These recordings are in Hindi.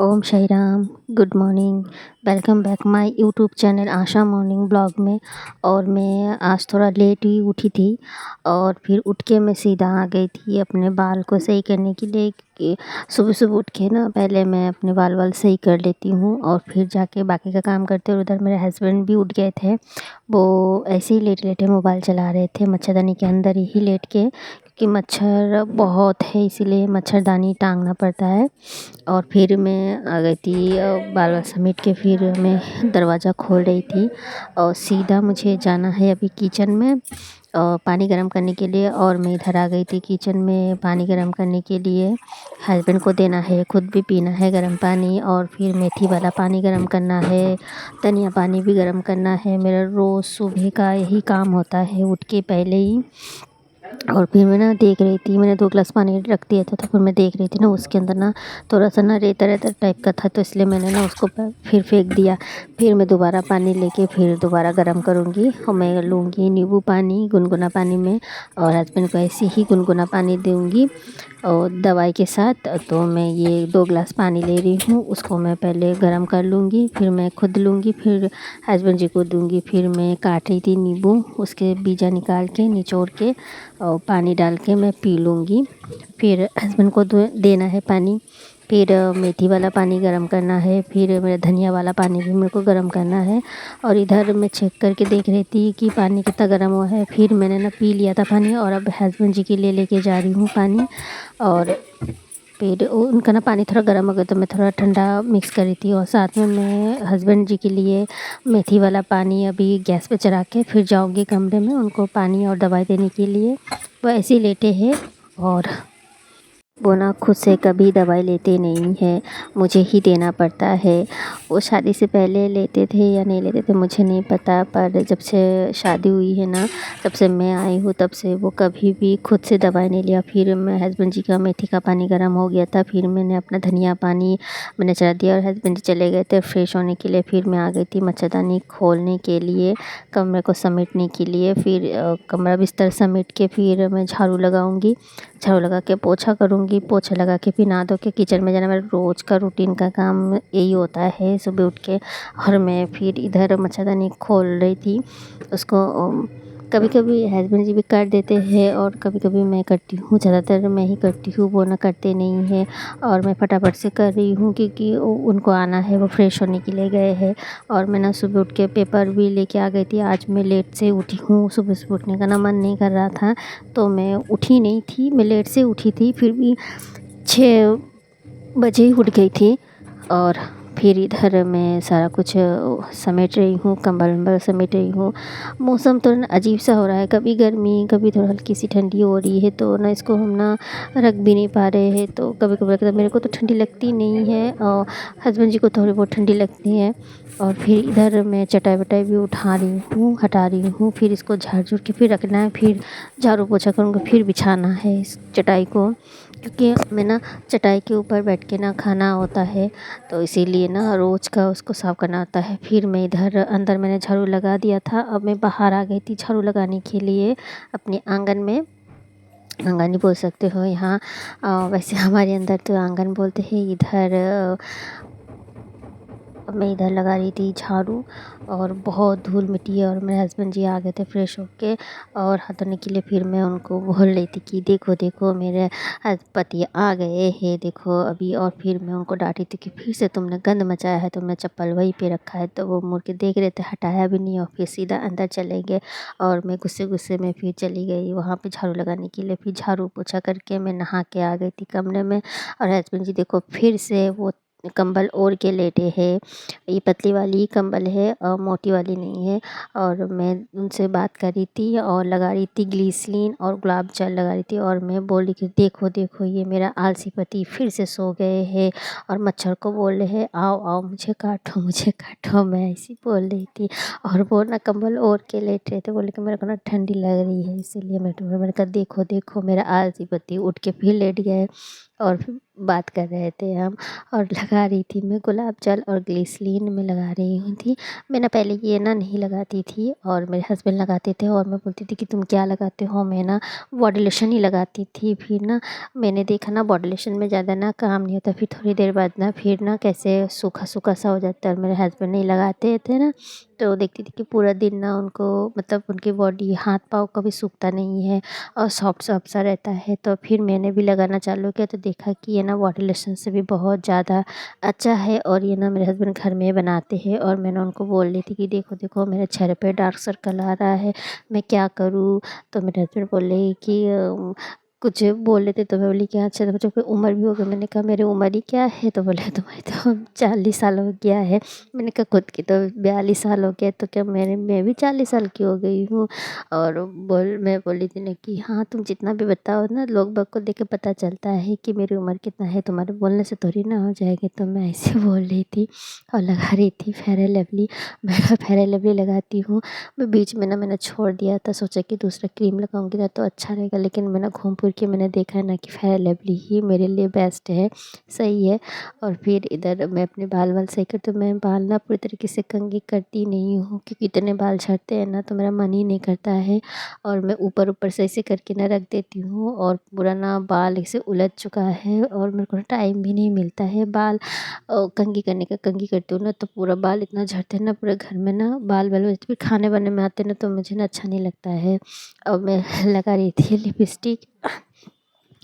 Om Sai Ram. Good morning. Welcome back my YouTube channel Asha morning blog में। और मैं आज थोड़ा लेट ही उठी थी और फिर उठ के मैं सीधा आ गई थी अपने बाल को सही करने के लिए कि सुबह सुबह उठ के ना पहले मैं अपने बाल सही कर लेती हूँ और फिर जाके बाकी का काम करते। और उधर मेरे हस्बैंड भी उठ गए थे, वो ऐसे ही लेटे लेटे मोबाइल चला रहे थे मच्छरदानी के अंदर ही लेट के, क्योंकि मच्छर बहुत है इसीलिए मच्छरदानी टांगना पड़ता है। और फिर मैं आ गई थी बाल समेट के, फिर मैं दरवाज़ा खोल रही थी और सीधा मुझे जाना है अभी किचन में पानी गर्म करने के लिए। और मैं इधर आ गई थी किचन में पानी गर्म करने के लिए, हस्बैंड को देना है, खुद भी पीना है गर्म पानी। और फिर मेथी वाला पानी गर्म करना है, धनिया पानी भी गर्म करना है। मेरा रोज़ सुबह का यही काम होता है उठ के पहले ही। और फिर मैं ना देख रही थी, मैंने 2 ग्लास पानी रख दिया था, तो फिर मैं देख रही थी ना उसके अंदर ना थोड़ा सा ना रेता रेता टाइप का था, तो इसलिए मैंने ना उसको फिर फेंक दिया। फिर मैं दोबारा पानी लेके फिर दोबारा गर्म करूँगी और मैं लूँगी नींबू पानी गुनगुना पानी में, और हस्बैंड को ऐसे ही गुनगुना पानी दूँगी और दवाई के साथ। तो मैं ये 2 ग्लास पानी ले रही हूँ, उसको मैं पहले गर्म कर लूँगी, फिर मैं खुद लूँगी, फिर हस्बैंड जी को दूँगी। फिर मैं काट रही थी नींबू, उसके बीजा निकाल के निचोड़ के और पानी डाल के मैं पी लूँगी। फिर हस्बैंड को देना है पानी। फिर मेथी वाला पानी गरम करना है, फिर मेरा धनिया वाला पानी भी मेरे को गरम करना है। और इधर मैं चेक करके देख रही थी कि पानी कितना गर्म हुआ है। फिर मैंने ना पी लिया था पानी और अब हस्बैंड जी के लिए लेके जा रही हूँ पानी। और फिर उनका ना पानी थोड़ा गर्म हो गया तो मैं थोड़ा ठंडा मिक्स कर रही थी। और साथ में मैं हस्बैंड जी के लिए मेथी वाला पानी अभी गैस पे चढ़ा के फिर जाऊँगी कमरे में उनको पानी और दवाई देने के लिए। वो ऐसे ही लेटे हैं और वो ना खुद से कभी दवाई लेते नहीं हैं, मुझे ही देना पड़ता है। वो शादी से पहले लेते थे या नहीं लेते थे मुझे नहीं पता, पर जब से शादी हुई है ना, तब से मैं आई हूँ तब से वो कभी भी खुद से दवाई नहीं लिया। फिर मैं हस्बैंड जी का मेथी का पानी गर्म हो गया था, फिर मैंने अपना धनिया पानी मैंने चढ़ा दिया और हस्बैंड जी चले गए थे फ्रेश होने के लिए। फिर मैं आ गई थी मच्छरदानी खोलने के लिए, कमरे को समेटने के लिए। फिर कमरा बिस्तर समेट के फिर मैं झाड़ू लगाऊँगी, झाड़ू लगा के पोछा करूँगी, पोछा लगा के फिर नहा धो के किचन में जाना मेरा रोज़ का रूटीन का काम यही होता है सुबह उठ के। और मैं फिर इधर मच्छरदानी खोल रही थी उसको। कभी कभी हस्बैंड जी भी कर देते हैं और कभी कभी मैं करती हूँ, ज़्यादातर मैं ही करती हूँ, वो ना करते नहीं हैं। और मैं फटाफट से कर रही हूँ क्योंकि उनको आना है, वो फ्रेश होने के लिए गए हैं। और मैं ना सुबह उठ के पेपर भी लेके आ गई थी। आज मैं लेट से उठी हूँ, सुबह सुबह उठने का ना मन नहीं कर रहा था तो मैं उठी नहीं थी, मैं लेट से उठी थी, फिर भी 6 बजे ही उठ गई थी। और फिर इधर मैं सारा कुछ समेट रही हूँ, कंबल वंबल समेट रही हूँ। मौसम तो ना अजीब सा हो रहा है, कभी गर्मी कभी थोड़ा हल्की सी ठंडी हो रही है, तो ना इसको हम ना रख भी नहीं पा रहे हैं। तो कभी कभी लगता है, मेरे को तो ठंडी लगती नहीं है और हस्बैंड जी को थोड़ी बहुत ठंडी लगती है। और फिर इधर मैं चटाई वटाई भी उठा रही हूँ, हटा रही हूँ, फिर इसको झाड़ झूड़ के फिर रखना है, फिर झाड़ू पोछा करूँगी, फिर बिछाना है इस चटाई को, क्योंकि मैं ना चटाई के ऊपर बैठ के ना खाना होता है, तो इसीलिए ना रोज़ का उसको साफ़ करना होता है। फिर मैं इधर अंदर मैंने झाड़ू लगा दिया था, अब मैं बाहर आ गई थी झाड़ू लगाने के लिए अपने आंगन में। आंगन ही बोल सकते हो यहाँ, वैसे हमारे अंदर तो आंगन बोलते हैं। इधर अब मैं इधर लगा रही थी झाड़ू और बहुत धूल मिट्टी है। और मेरे हस्बैंड जी आ गए थे फ्रेश होके और हाथ धोने के लिए। फिर मैं उनको बोल रही थी कि देखो देखो मेरे पति आ गए हैं देखो अभी। और फिर मैं उनको डांटी थी कि फिर से तुमने गंद मचाया है, तुमने चप्पल वहीं पे रखा है। तो वो मुड़ के देख रहे थे, हटाया भी नहीं और फिर सीधा अंदर चले गए। और मैं गुस्से गुस्से में फिर चली गई वहाँ पे झाड़ू लगाने के लिए। फिर झाड़ू पोछा करके मैं नहा के आ गई थी कमरे में। और हस्बैंड जी देखो फिर से वो कंबल ओढ़ के लेटे हैं। ये पतली वाली कंबल है और मोटी वाली नहीं है। और मैं उनसे बात कर रही थी और लगा रही थी ग्लिसरीन और गुलाब जल लगा रही थी। और मैं बोल रही थी देखो देखो ये मेरा आलसी पति फिर से सो गए हैं और मच्छर को बोल रहे हैं आओ आओ मुझे काटो मुझे काटो, मैं ऐसी बोल रही थी। और वो ना कंबल ओढ़ के लेट रहे थे, बोले कि मेरे को ना ठंडी लग रही है इसीलिए मैंने कहा देखो देखो मेरा आलसी पति उठ के फिर लेट गए। और फिर बात कर रहे थे हम, और लगा रही थी मैं गुलाब जल और ग्लिसरीन में लगा रही हुई थी। मैं ना पहले ये ना नहीं लगाती थी और मेरे हस्बैंड लगाते थे, और मैं बोलती थी कि तुम क्या लगाते हो, मैं ना बॉडी लोशन ही लगाती थी। फिर ना मैंने देखा ना बॉडी लोशन में ज़्यादा ना काम नहीं होता, फिर थोड़ी देर बाद ना फिर ना कैसे सूखा सूखा सा हो जाता है, और मेरे हस्बैंड नहीं लगाते थे ना, तो देखती थी कि पूरा दिन ना उनको मतलब उनकी बॉडी हाथ पाँव कभी सूखता नहीं है और सॉफ्ट सॉफ्ट सा रहता है। तो फिर मैंने भी लगाना चालू किया, तो देखा कि ये ना बॉडी लोशन से भी बहुत ज़्यादा अच्छा है, और ये ना मेरे हस्बैंड घर में बनाते हैं। और मैंने उनको बोल रही थी कि देखो देखो मेरे चेहरे पे डार्क सर्कल आ रहा है, मैं क्या करूँ। तो मेरे हस्बैंड बोले कि कुछ बोल रहे थे, तो मैं बोली कि अच्छा तो बच्चों की उम्र भी हो गई। मैंने कहा मेरी उम्र ही क्या है, तो बोले तुम्हारी तो 40 साल हो गया है। मैंने कहा खुद की तो 42 साल हो गया, तो क्या मैं भी 40 साल की हो गई हूँ। और मैं बोली थी ना कि हाँ तुम जितना भी बताओ ना, लोग बाग को देख के पता चलता है कि मेरी उम्र कितना है, तुम्हारे बोलने से थोड़ी ना हो जाएगी। तो मैं ऐसे बोल रही थी और लगा रही थी फेयर एंड लवली। मैं फेयर एंड लवली लगाती हूँ। मैं बीच में ना मैंने छोड़ दिया था, सोचा कि दूसरा क्रीम लगाऊंगी ना तो अच्छा रहेगा, लेकिन मैंने घूम फिर के मैंने देखा है ना कि फेयर एंड लवली ही मेरे लिए बेस्ट है, सही है। और फिर इधर मैं अपने बाल वाल सही करती हूँ। मैं बाल ना पूरी तरीके से कंघी करती नहीं हूँ, क्योंकि इतने बाल झड़ते हैं ना, तो मेरा मन ही नहीं करता है। और मैं ऊपर ऊपर से ऐसे करके ना रख देती हूँ, और पूरा ना बाल ऐसे उलझ चुका है, और मेरे को टाइम भी नहीं मिलता है बाल कंघी करने का। कंघी करती हूँ ना तो पूरा बाल इतना झड़ते हैं ना, पूरे घर में ना बाल बाल फिर खाने वाने में आते हैं ना, तो मुझे ना अच्छा नहीं लगता है। और मैं लगा रही थी लिपस्टिक,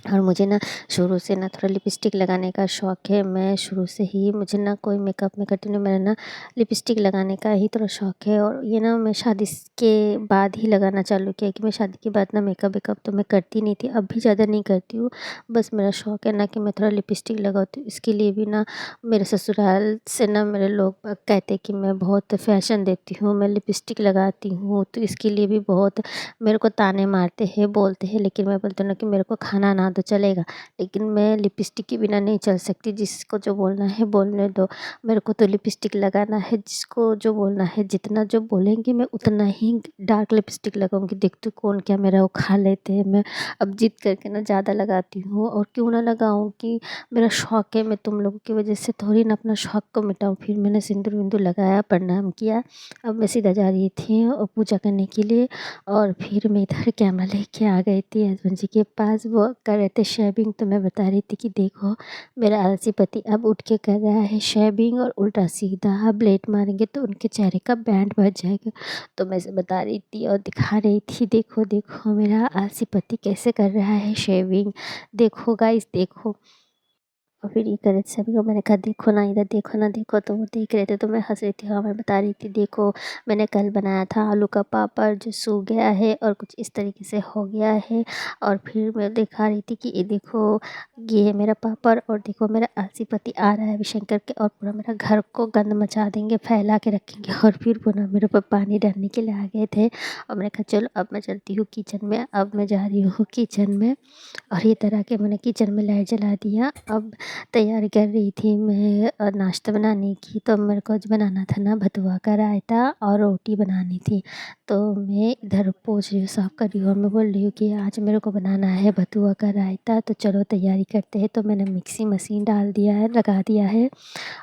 और मुझे ना शुरू से ना थोड़ा लिपस्टिक लगाने का शौक़ है। मैं शुरू से ही मुझे ना कोई मेकअप में करती नहीं, मेरा ना लिपस्टिक लगाने का ही थोड़ा शौक़ है। और ये ना मैं शादी के बाद ही लगाना चालू किया, कि मैं शादी के बाद ना मेकअप वेकअप तो मैं करती नहीं थी, अब भी ज़्यादा नहीं करती हूँ। बस मेरा शौक़ है ना कि मैं थोड़ा लिपस्टिक लगाती हूँ। इसके लिए भी ना मेरे ससुराल से ना मेरे लोग कहते हैं कि मैं बहुत फ़ैशन देती हूँ, मैं लिपस्टिक लगाती हूँ, तो इसके लिए भी बहुत मेरे को ताने मारते हैं, बोलते हैं। लेकिन मैं बोलती हूँ ना कि मेरे को खाना ना तो चलेगा, लेकिन मैं लिपस्टिक के बिना नहीं चल सकती। जिसको जो बोलना है बोलने दो, मेरे को तो लिपस्टिक लगाना है। जिसको जो बोलना है, जितना जो बोलेंगे मैं उतना ही डार्क लिपस्टिक लगाऊंगी। देखती हूँ कौन क्या मेरा वो खा लेते हैं। मैं अब जिद करके ना ज़्यादा लगाती हूँ, और क्यों ना लगाऊँ, कि मेरा शौक़ है। मैं तुम लोगों की वजह से थोड़ी ना अपना शौक़ को मिटाऊँ। फिर मैंने सिंदूर विंदूर लगाया, प्रणाम किया। अब मैं सीधा जा रही थी पूजा करने के लिए, और फिर मैं इधर कैमरा लेके आ गई थी हस्बैंड जी के पास। वो कर रहे थे शेविंग, तो मैं बता रही थी कि देखो मेरा आलसी पति अब उठ के कर रहा है शेविंग, और उल्टा सीधा ब्लेड मारेंगे तो उनके चेहरे का बैंड बच जाएगा। तो मैं से बता रही थी और दिखा रही थी, देखो देखो मेरा आलसी पति कैसे कर रहा है शेविंग, देखो गाइस देखो। और फिर ये कर रहे थे सभी को, मैंने कहा देखो ना इधर देखो ना देखो, तो वो देख रहे थे। तो मैं हंस रही थी, हाँ मैं बता रही थी देखो मैंने कल बनाया था आलू का पापड़ जो सूख गया है और कुछ इस तरीके से हो गया है। और फिर मैं दिखा रही थी कि ये देखो ये है मेरा पापड़, और देखो मेरा आलसी पति आ रहा है अभिषेक करके, और पूरा मेरा घर को गंद मचा देंगे, फैला के रखेंगे। और फिर वो ना मेरे ऊपर पानी डालने के लिए आ गए थे, और मैंने कहा चलो अब मैं चलती हूँ किचन में। अब मैं जा रही हूँ किचन में, और ये तरह के मैंने किचन में लाइट जला दिया। अब तैयारी कर रही थी मैं नाश्ता बनाने की। तो मेरे को आज बनाना था ना भतुआ का रायता और रोटी बनानी थी। तो मैं इधर पोंछ रही हूँ, साफ़ कर रही हूँ, और मैं बोल रही हूँ कि आज मेरे को बनाना है भतुआ का रायता, तो चलो तैयारी करते हैं। तो मैंने मिक्सी मशीन डाल दिया है, लगा दिया है।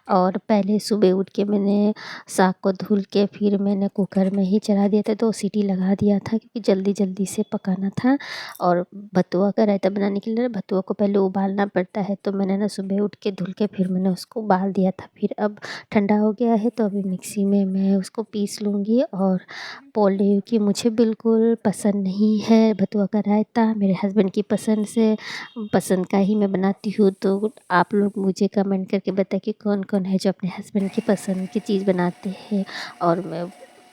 और पहले सुबह उठ के मैंने साग को धुल के फिर मैंने कुकर में ही चढ़ा दिया था, 2 सीटी लगा दिया था, क्योंकि जल्दी जल्दी से पकाना था। और बथुआ का रायता बनाने के लिए बथुआ को पहले उबालना पड़ता है, तो मैंने ना सुबह उठ के धुल के फिर मैंने उसको उबाल दिया था। फिर अब ठंडा हो गया है, तो अभी मिक्सी में मैं उसको पीस लूँगी। और बोल रही हूँ कि मुझे बिल्कुल पसंद नहीं है बथुआ का रायता, मेरे हस्बैंड की पसंद का ही मैं बनाती हूँ। तो आप लोग मुझे कमेंट करके बताएं कि कौन कौन है जो अपने हस्बैंड की पसंद की चीज़ बनाते हैं। और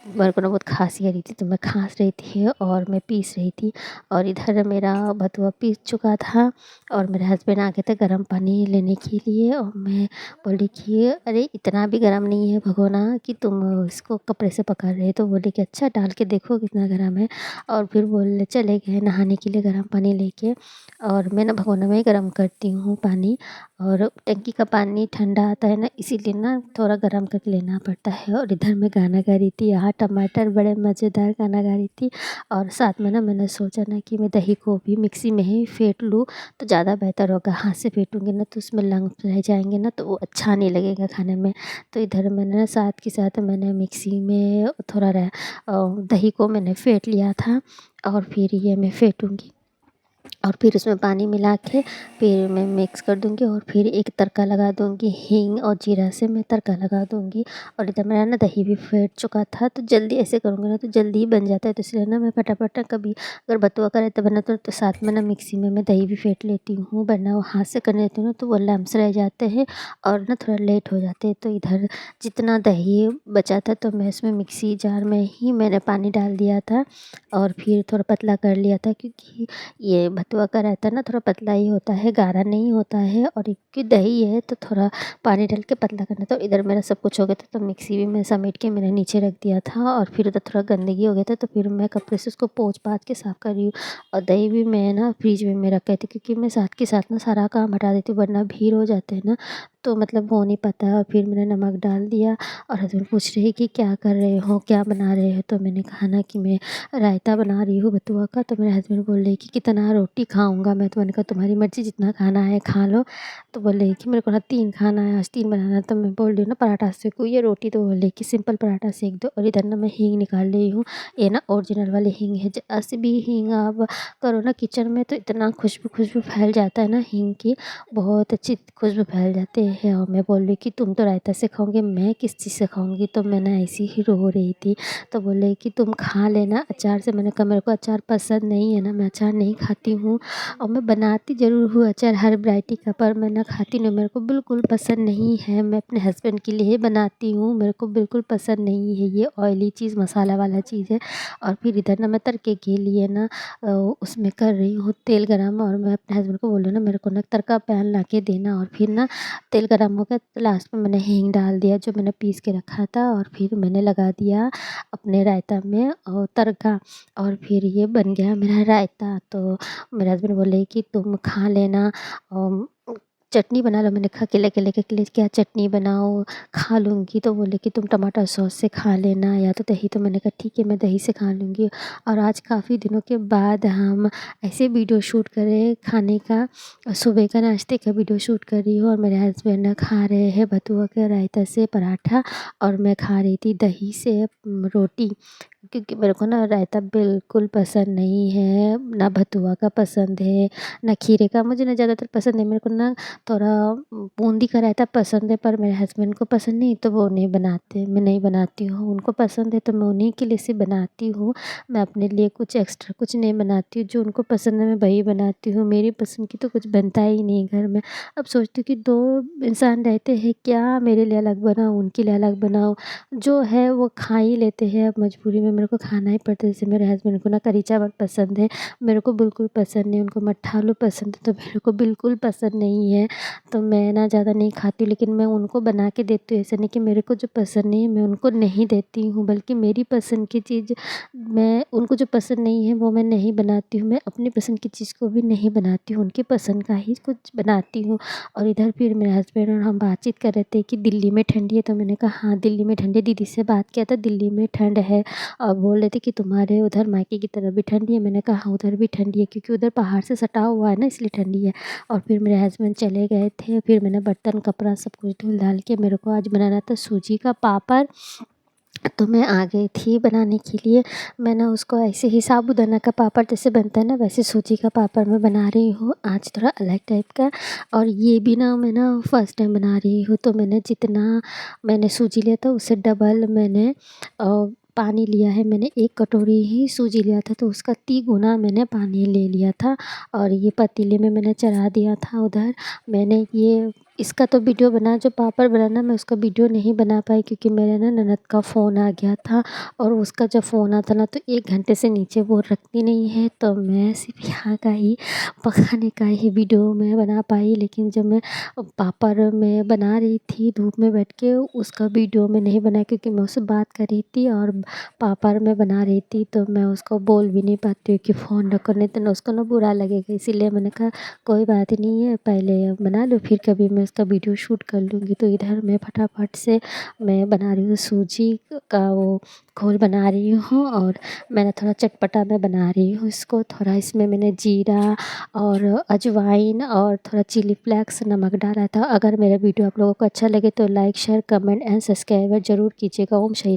मेरे को ना बहुत खांसी आ रही थी, तो मैं खांस रही थी और मैं पीस रही थी। और इधर मेरा बथुआ पीस चुका था, और मेरे हस्बैंड आ गए थे गर्म पानी लेने के लिए। और मैं बोली कि अरे इतना भी गर्म नहीं है भगोना कि तुम इसको कपड़े से पकड़ रहे हो। तो बोले कि अच्छा डाल के देखो कितना गर्म है। और फिर बोले चले गए नहाने के लिए गर्म पानी लेके, और मैं ना भगोना में ही गर्म करती हूँ पानी। और टंकी का पानी ठंडा आता है ना, इसीलिए ना थोड़ा गर्म करके लेना पड़ता है। और इधर मैं गाना गा रही थी, यहाँ टमाटर बड़े मज़ेदार गाना गा रही थी। और साथ में ना मैंने सोचा ना कि मैं दही को भी मिक्सी में ही फेंट लूँ तो ज़्यादा बेहतर होगा। हाथ से फेंटूँगी ना तो उसमें लम्स रह जाएंगे ना, तो वो अच्छा नहीं लगेगा खाने में। तो इधर मैंने ना साथ के साथ मैंने मिक्सी में थोड़ा दही को मैंने फेंट लिया था, और फिर ये मैं फेंटूँगी और फिर उसमें पानी मिला के फिर मैं मिक्स कर दूँगी। और फिर एक तड़का लगा दूँगी, हींग और जीरा से मैं तड़का लगा दूँगी। और इधर मेरा ना दही भी फेंट चुका था, तो जल्दी ऐसे करूँगी ना तो जल्दी ही बन जाता है। तो इसलिए ना मैं फटाफट ना कभी अगर बतुआ का रायता बनाती हूँ तो साथ में ना मिक्सी में मैं दही भी फेंट लेती हूँ, वरना वो हाथ से कर लेती हूँ ना तो वो लम्स रह जाते हैं और ना थोड़ा लेट हो जाते हैं। तो इधर जितना दही बचा था तो मैं इसमें मिक्सी जार में ही मैंने पानी डाल दिया था और फिर थोड़ा पतला कर लिया था, क्योंकि ये बथुआ का रायता ना थोड़ा पतला ही होता है, गाढ़ा नहीं होता है। और एक दही है तो थोड़ा पानी डाल के पतला करना था। तो इधर मेरा सब कुछ हो गया था, तो मिक्सी भी मैं समेट के मैंने नीचे रख दिया था। और फिर उधर थोड़ा गंदगी हो गया था, तो फिर मैं कपड़े से उसको पोंछ पाछ के साफ़ कर रही हूँ। और दही भी मैं ना फ्रिज में रख गई थी, क्योंकि मैं साथ के साथ ना सारा काम हटा देती हूँ, वरना भीड़ हो जाते हैं ना तो मतलब हो नहीं पाता है। और फिर मैंने नमक डाल दिया और हस्बैंड पूछ रहे कि क्या कर रहे हो, क्या बना रहे हो। तो मैंने कहा ना कि मैं रायता बना रही हूँ बथुआ का। तो मेरे हस्बैंड बोल रहे कि कितना रोटी खाऊंगा मैं। तो मैंने कहा तुम्हारी मर्ज़ी, जितना खाना है खा लो। तो बोल रहे कि मेरे को ना 3 खाना है, आज 3 बनाना है। तो मैं बोल रही हूँ ना पराठा सेको या रोटी, तो बोल रहे कि सिंपल पराठा सेक दो। और इधर ना मैं हींग निकाल रही हूँ, ये ना ओरिजिनल वाली हींग है। ऐसे भी हींग आप करो ना किचन में तो इतना खुशबू फैल जाता है ना हींग की, बहुत अच्छी खुशबू फैल जाती है। और मैं बोल रही कि तुम तो रायता से खाओगे, मैं किस चीज़ से खाऊंगी। तो मैं ना ऐसी ही रो रही थी। तो बोले कि तुम खा लेना अचार से। मैंने कहा मेरे को अचार पसंद नहीं है ना, मैं अचार नहीं खाती हूँ। और मैं बनाती ज़रूर हूँ अचार हर वैरायटी का, पर मैं ना खाती नहीं, मेरे को बिल्कुल पसंद नहीं है। मैं अपने हस्बैंड के लिए ही बनाती हूँ, मेरे को बिल्कुल पसंद नहीं है ये ऑयली चीज़, मसाला वाला चीज़ है। और फिर इधर ना मैं तड़के के लिए ना उसमें कर रही हूँ तेल गरम। और मैं अपने हस्बैंड को बोल रही हूँ ना मेरे को ना तड़का पैन ला के देना। और फिर ना तेल गरम हो गया तो लास्ट में मैंने हींग डाल दिया जो मैंने पीस के रखा था। और फिर मैंने लगा दिया अपने रायता में और तड़का, और फिर ये बन गया मेरा रायता। तो मेरे हस्बैंड बोले कि तुम खा लेना, चटनी बना लो। मैंने कहा अकेले क्या चटनी बनाऊँ, खा लूँगी। तो बोले कि तुम टमाटर सॉस से खा लेना या तो दही। तो मैंने कहा ठीक है मैं दही से खा लूँगी। और आज काफ़ी दिनों के बाद हम ऐसे वीडियो शूट कर रहे हैं खाने का, सुबह का नाश्ते का वीडियो शूट कर रही हूँ। और मेरे हस्बैंड खा रहे हैं बथुआ के रायता से पराठा, और मैं खा रही थी दही से रोटी। क्योंकि मेरे को ना रायता बिल्कुल पसंद नहीं है, ना बथुआ का पसंद है, ना खीरे का। मुझे ना ज़्यादातर पसंद है, मेरे को ना थोड़ा बूंदी का रायता पसंद है, पर मेरे हस्बैंड को पसंद नहीं तो वो नहीं बनाते, मैं नहीं बनाती हूँ। उनको पसंद है तो मैं उन्हीं के लिए से बनाती हूँ। मैं अपने लिए कुछ एक्स्ट्रा कुछ नहीं बनाती हूँ, जो उनको पसंद है मैं वही बनाती हूँ। मेरी पसंद की तो कुछ बनता ही नहीं घर में। अब सोचती हूँ कि 2 इंसान रहते हैं, क्या मेरे लिए अलग बनाऊँ, उनके लिए अलग बनाऊँ। जो है वो खा ही लेते हैं, अब मजबूरी में मेरे को खाना ही पड़ता है। जैसे मेरे हस्बैंड को ना करी चावल पसंद है, मेरे को बिल्कुल पसंद नहीं। उनको मट्ठा आलू पसंद है तो मेरे को बिल्कुल पसंद नहीं है। तो मैं ना ज़्यादा नहीं खाती हूँ, लेकिन मैं उनको बना के देती हूँ। ऐसा नहीं कि मेरे को जो पसंद नहीं है मैं उनको नहीं देती हूँ, बल्कि मेरी पसंद की चीज़ मैं उनको जो पसंद नहीं है वो मैं नहीं बनाती हूँ। मैं अपनी पसंद की चीज़ को भी नहीं बनाती हूँ, उनकी पसंद का ही कुछ बनाती हूँ। और इधर फिर मेरे हस्बैंड और हम बातचीत कर रहे थे कि दिल्ली में ठंडी है। तो मैंने कहा हाँ दिल्ली में ठंडी है, दीदी से बात किया था दिल्ली में ठंड है। और बोल रहे थे कि तुम्हारे उधर मायके की तरफ भी ठंडी है। मैंने कहा हाँ उधर भी ठंडी है, क्योंकि उधर पहाड़ से सटा हुआ है ना इसलिए ठंडी है। और फिर मेरे हस्बैंड चले गए थे, फिर मैंने बर्तन कपड़ा सब कुछ धुल धाल के, मेरे को आज बनाना था सूजी का पापड़। तो मैं आ गई थी बनाने के लिए। मैं ना उसको ऐसे ही साबूदाना का पापड़ जैसे बनता है ना वैसे सूजी का पापड़ मैं बना रही हूँ आज, थोड़ा अलग टाइप का। और ये भी ना मैं ना फर्स्ट टाइम बना रही हूँ। तो मैंने जितना मैंने सूजी लिया था उससे डबल मैंने पानी लिया है। मैंने 1 कटोरी ही सूजी लिया था तो उसका 3 गुना मैंने पानी ले लिया था। और ये पतीले में मैंने चढ़ा दिया था उधर। मैंने ये इसका तो वीडियो बना, जो पापड़ बनाना, मैं उसका वीडियो नहीं बना पाई क्योंकि मेरे ना ननद का फ़ोन आ गया था और उसका जब फ़ोन आता ना तो 1 घंटे से नीचे वो रखती नहीं है। तो मैं सिर्फ़ यहाँ का ही पकाने का ही वीडियो मैं बना पाई। लेकिन जब मैं पापड़ मैं बना रही थी धूप में बैठ के, उसका वीडियो मैं नहीं बनाई क्योंकि मैं उससे बात कर रही थी और पापड़ मैं बना रही थी। तो मैं उसको बोल भी नहीं पाती हूँ कि फ़ोन रखो, नहीं तो ना उसको ना बुरा लगेगा। इसीलिए मैंने कहा कोई बात नहीं है, पहले बना लो फिर कभी मैं उसका वीडियो शूट कर लूँगी। तो इधर मैं फटाफट से मैं बना रही हूँ सूजी का वो घोल बना रही हूँ और मैंने थोड़ा चटपटा मैं बना रही हूँ इसको। थोड़ा इसमें मैंने जीरा और अजवाइन और थोड़ा चिली फ्लेक्स नमक डाला था। अगर मेरा वीडियो आप लोगों को अच्छा लगे तो like share comment and subscribe ज़रूर कीजिएगा। ओम शांति।